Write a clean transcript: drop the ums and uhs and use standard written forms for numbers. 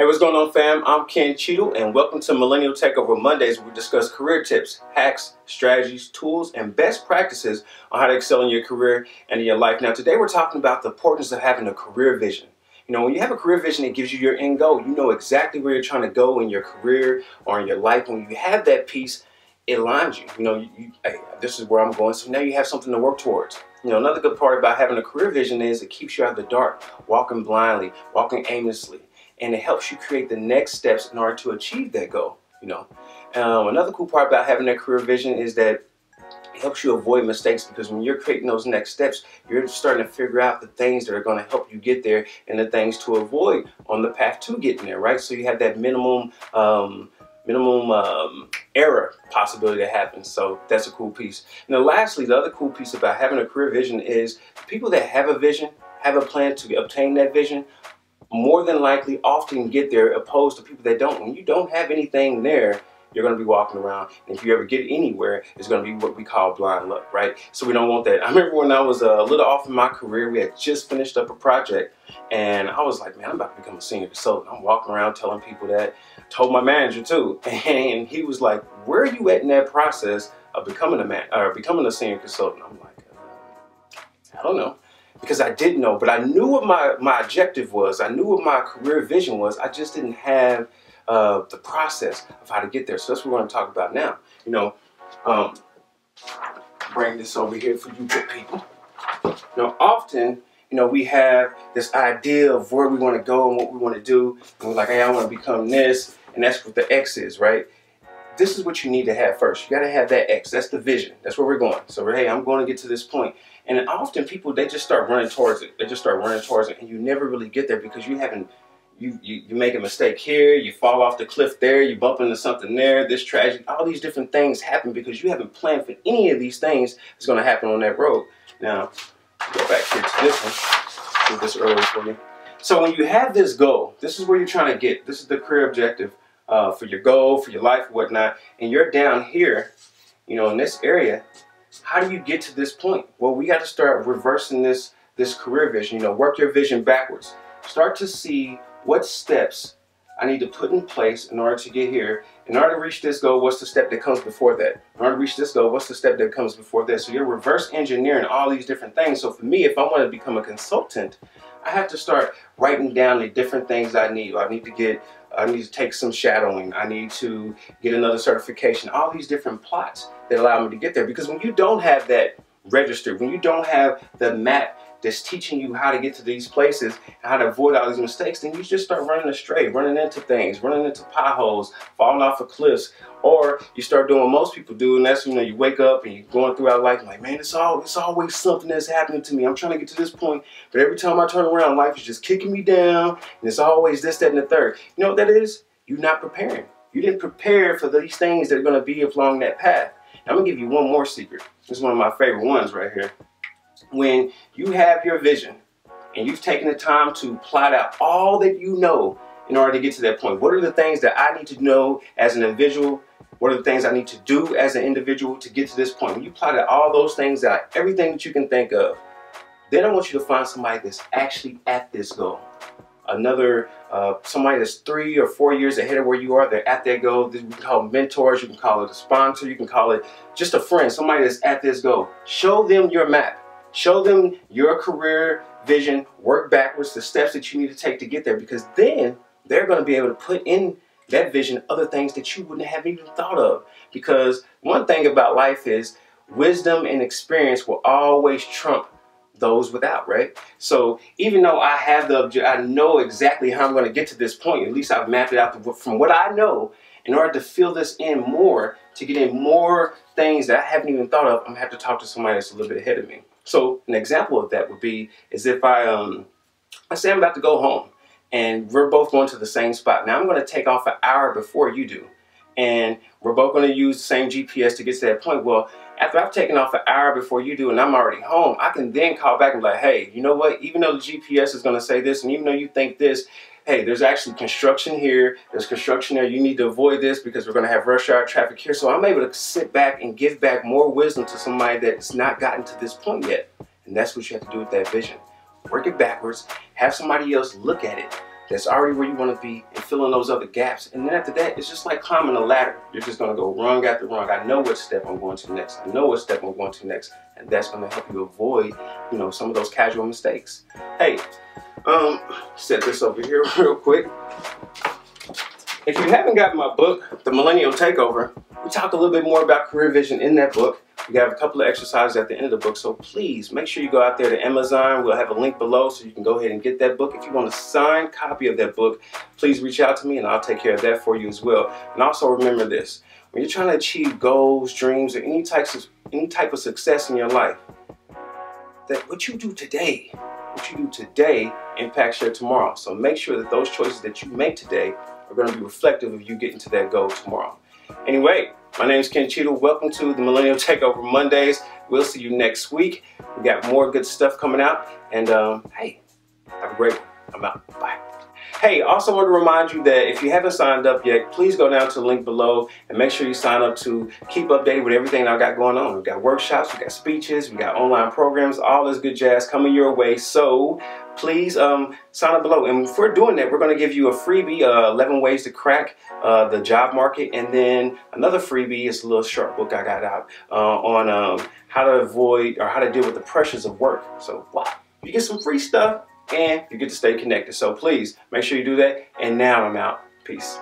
Hey, what's going on, fam? I'm Ken Cheadle, and welcome to Millennial Takeover Mondays, where we discuss career tips, hacks, strategies, tools, and best practices on how to excel in your career and in your life. Now, today we're talking about the importance of having a career vision. You know, when you have a career vision, it gives you your end goal. You know exactly where you're trying to go in your career or in your life. When you have that piece, it aligns you. You know, hey, this is where I'm going, so now you have something to work towards. You know, another good part about having a career vision is it keeps you out of the dark, walking blindly, walking aimlessly. And it helps you create the next steps in order to achieve that goal. You know, another cool part about having that career vision is that it helps you avoid mistakes, because when you're creating those next steps, you're starting to figure out the things that are going to help you get there and the things to avoid on the path to getting there, right? So you have that minimum error possibility that happens. So that's a cool piece. Now, lastly, the other cool piece about having a career vision is people that have a vision, have a plan to obtain that vision, more than likely often get there, opposed to people that don't. When you don't have anything there, you're going to be walking around, and if you ever get anywhere, it's going to be what we call blind luck, right? So we don't want that. I remember when I was a little off in my career, we had just finished up a project, and I was like, man, I'm about to become a senior consultant. I'm walking around telling people that. Told my manager too, and he was like, where are you at in that process of becoming a senior consultant? I'm like, I don't know. Because I didn't know, but I knew what my objective was. I knew what my career vision was. I just didn't have the process of how to get there. So that's what we're going to talk about now. You know, bring this over here for you good people. You know, often, you know, we have this idea of where we want to go and what we want to do. And we're like, hey, I want to become this. And that's what the X is, right? This is what you need to have first. You got to have that X. That's the vision. That's where we're going. So, hey, I'm going to get to this point. And often people, they just start running towards it. They just start running towards it, and you never really get there because you haven't, you make a mistake here, you fall off the cliff there, you bump into something there, this tragedy, all these different things happen because you haven't planned for any of these things that's going to happen on that road. Now, go back here to this one. Do this earlier for you. So when you have this goal, this is where you're trying to get. This is the career objective for your goal, for your life, whatnot, and you're down here, you know, in this area. How do you get to this point? Well, we got to start reversing this career vision. You know, work your vision backwards. Start to see what steps I need to put in place in order to get here. In order to reach this goal, what's the step that comes before that? In order to reach this goal, what's the step that comes before that? So you're reverse engineering all these different things. So for me, if I want to become a consultant, I have to start writing down the different things I need. I need to take some shadowing. I need to get another certification. All these different plots that allow me to get there. Because when you don't have that registered, when you don't have the map that's teaching you how to get to these places and how to avoid all these mistakes, then you just start running astray, running into things, running into potholes, falling off of cliffs, or you start doing what most people do, and that's, you know, you wake up and you're going throughout life like, man, it's always something that's happening to me. I'm trying to get to this point, but every time I turn around, life is just kicking me down, and it's always this, that, and the third. You know what that is? You're not preparing. You didn't prepare for these things that are going to be along that path. Now, I'm going to give you one more secret. This is one of my favorite ones right here. When you have your vision and you've taken the time to plot out all that you know in order to get to that point, what are the things that I need to know as an individual? What are the things I need to do as an individual to get to this point? When you plot out all those things out, everything that you can think of, then I want you to find somebody that's actually at this goal. Somebody that's 3 or 4 years ahead of where you are, they're at that goal. You can call them mentors, you can call it a sponsor, you can call it just a friend, somebody that's at this goal. Show them your map. Show them your career vision, work backwards, the steps that you need to take to get there, because then they're going to be able to put in that vision other things that you wouldn't have even thought of. Because one thing about life is wisdom and experience will always trump those without, right? So even though I have I know exactly how I'm going to get to this point, at least I've mapped it out from what I know. In order to fill this in more, to get in more things that I haven't even thought of, I'm going to have to talk to somebody that's a little bit ahead of me. So an example of that would be is if I say I'm about to go home and we're both going to the same spot. Now I'm going to take off an hour before you do, and we're both going to use the same GPS to get to that point. Well, after I've taken off an hour before you do and I'm already home, I can then call back and be like, hey, you know what? Even though the GPS is going to say this, and even though you think this, hey, there's actually construction here, there's construction there, you need to avoid this because we're going to have rush hour traffic here. So I'm able to sit back and give back more wisdom to somebody that's not gotten to this point yet. And that's what you have to do with that vision. Work it backwards, have somebody else look at it that's already where you want to be, and fill in those other gaps. And then after that, it's just like climbing a ladder. You're just gonna go rung after rung. I know what step I'm going to next. I know what step I'm going to next. And that's gonna help you avoid, you know, some of those casual mistakes. Hey, set this over here real quick. If you haven't gotten my book, The Millennial Takeover, we talk a little bit more about career vision in that book. We have a couple of exercises at the end of the book, so please make sure you go out there to Amazon. We'll have a link below so you can go ahead and get that book. If you want a signed copy of that book, please reach out to me and I'll take care of that for you as well. And also remember this, when you're trying to achieve goals, dreams, or any type of success in your life, that what you do today impacts your tomorrow. So make sure that those choices that you make today are going to be reflective of you getting to that goal tomorrow. Anyway, my name is Cheadle. Welcome to the Millennial Takeover Mondays. We'll see you next week. We got more good stuff coming out. And hey, have a great one. I'm out. Bye. Hey, also want to remind you that if you haven't signed up yet, please go down to the link below and make sure you sign up to keep updated with everything I've got going on. We've got workshops, we've got speeches, we've got online programs, all this good jazz coming your way. So please sign up below. And if we're doing that, we're going to give you a freebie, 11 ways to crack the job market. And then another freebie is a little short book I got out on how to avoid or how to deal with the pressures of work. So wow, you get some free stuff and you get to stay connected. So please make sure you do that. And now I'm out. Peace.